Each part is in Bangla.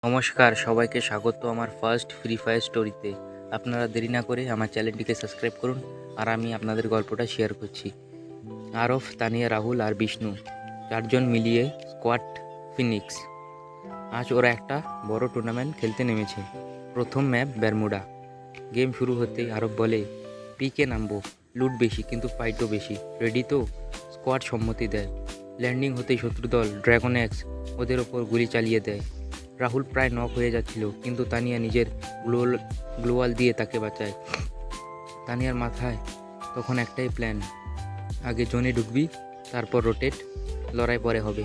নমস্কার, সবাইকে স্বাগত আমার ফার্স্ট ফ্রি ফায়ার স্টোরিতে। আপনারা দেরি না করে আমার চ্যানেলটিকে সাবস্ক্রাইব করুন আর আমি আপনাদের গল্পটা শেয়ার করছি। আরফ, তানিয়া, রাহুল আর বিষ্ণু চারজন মিলিয়ে স্কোয়াড ফিনিক্স। আজ ওরা একটা বড় টুর্নামেন্ট খেলতে নেমেছে। প্রথম ম্যাপ বারমুডা। গেম শুরু হতেই আরফ বলে, পিকে নামবো, লুট বেশি কিন্তু ফাইটও বেশি। রেডি তো? স্কোয়াড সম্মতি দেয়। ল্যান্ডিং হতেই শত্রুদল ড্রাগন এক্স ওদের ওপর গুলি চালিয়ে দেয়। রাহুল প্রায় নক হয়ে যাচ্ছিল, কিন্তু তানিয়া নিজের গ্লোয়াল দিয়ে তাকে বাঁচায়। তানিয়ার মাথায় তখন একটাই প্ল্যান, আগে জোনে ঢুকবি, তারপর রোটেট, লড়াই পরে হবে।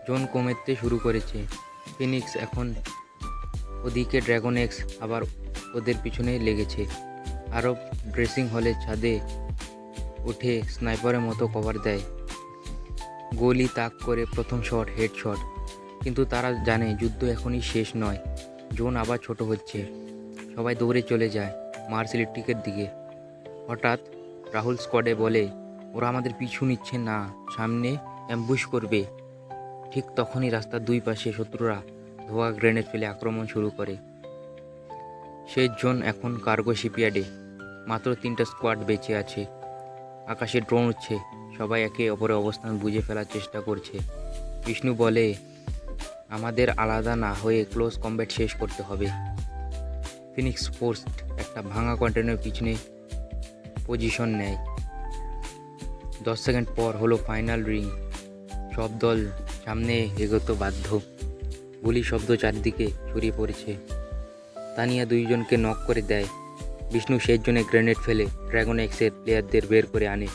জোন কমতে শুরু করেছে। ফিনিক্স এখন ওদিকে, ড্রাগন এক্স আবার ওদের পিছনে লেগেছে। আরও ড্রেসিং হলে ছাদে উঠে স্নাইপারের মতো কভার দেয়। গোলি তাক করে প্রথম শট, হেড শট। কিন্তু তারা জানে যুদ্ধ এখনই শেষ নয়। জোন আবার ছোট হচ্ছে। সবাই দৌড়ে চলে যায় মার্স ইলেকট্রিকের দিকে। হঠাৎ রাহুল স্কোয়াডে বলে, ওরা আমাদের পিছু নিচ্ছে না, সামনে অ্যাম্বুশ করবে। ঠিক তখনই রাস্তার দুই পাশে শত্রুরা ধোয়া গ্রেনেড ফেলে আক্রমণ শুরু করে। সেই জোন এখন কার্গো শিপইয়ার্ডে। মাত্র 3টা স্কোয়াড বেঁচে আছে। আকাশে ড্রোন উঠছে, সবাই একে অপরের অবস্থান বুঝে ফেলার চেষ্টা করছে। বিষ্ণু বলে, আমাদের আলাদা না হয়ে ক্লোজ কমব্যাট শেষ করতে হবে। ফিনিক্স পোস্ট একটা ভাঙা কন্টেনারের পিছনে পজিশন নেয়। 10 সেকেন্ড পর হলো ফাইনাল রিং। সব দল সামনে এগোতে বাধ্য। গুলি শব্দ চারদিকে ছড়িয়ে পড়েছে। তানিয়া দুইজনকে নক করে দেয়। বিষ্ণু শেষ জোনে গ্রেনেড ফেলে ড্রাগন এক্সের প্লেয়ারদের বের করে আনে।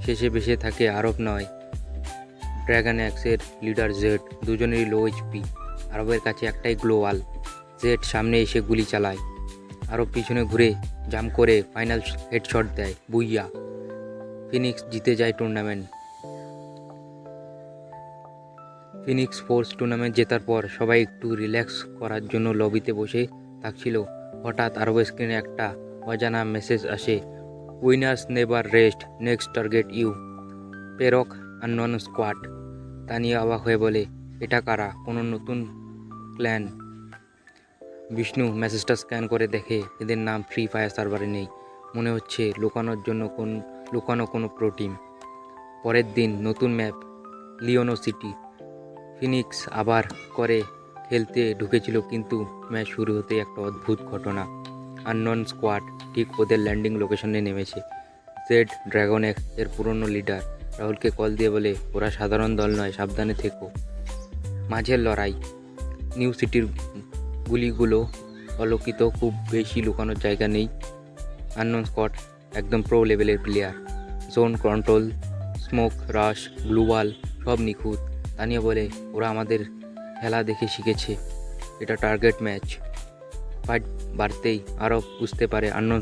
শেষে বেঁচে থাকে আরব নয়, ড্রাগন এক্সের লিডার জেড। দুজনেরই লো এইচপি। আরবের কাছে একটাই গ্লোয়াল। জেড সামনে এসে গুলি চালায়। আরব পিছনে ঘুরে জাম্প করে ফাইনাল হেডশট দেয়। বুইয়া! ফিনিক্স জিতে যায় টুর্নামেন্ট। ফিনিক্স ফোর্স টুর্নামেন্ট জেতার পর সবাই একটু রিল্যাক্স করার জন্য লবিতে বসে থাকছিল। হঠাৎ আরবের স্ক্রিনে একটা অজানা মেসেজ আসে, winners never rest, next target you, পেরক আননন স্কোয়াড। তানিয়া অবাক হয়ে বলে, এটা কারা? কোনো নতুন ক্ল্যান? বিষ্ণু মেসেজটা স্ক্যান করে দেখে এদের নাম ফ্রি ফায়ার সার্ভারে নেই। মনে হচ্ছে লুকানো কোনো প্রো টিম। পরের দিন নতুন ম্যাপ, লিওনো সিটি। ফিনিক্স আবার করে খেলতে ঢুকেছিল, কিন্তু ম্যাচ শুরু হতেই একটা অদ্ভুত ঘটনা। আননন স্কোয়াড ঠিক ওদের ল্যান্ডিং লোকেশনে নেমেছে। জেড, ড্রাগন এক্স এর পুরনো লিডার, রাহুলকে কল দিয়ে বলে, ওরা সাধারণ দল নয়, সাবধানে থেকো। মাঝের লড়াই। নিউ সিটির গুলিগুলো অলোকিত, খুব বেশি লুকানোর জায়গা নেই। আননন স্কোয়াড একদম প্রো লেভেলের প্লেয়ার। জোন কন্ট্রোল, স্মোক, রাশ, গ্লুওয়াল সব নিখুঁত। তানিয়া বলে, ওরা আমাদের খেলা দেখে শিখেছে, এটা টার্গেট ম্যাচ। ফাইট বাড়তেই আরব বুঝতে পারে আননন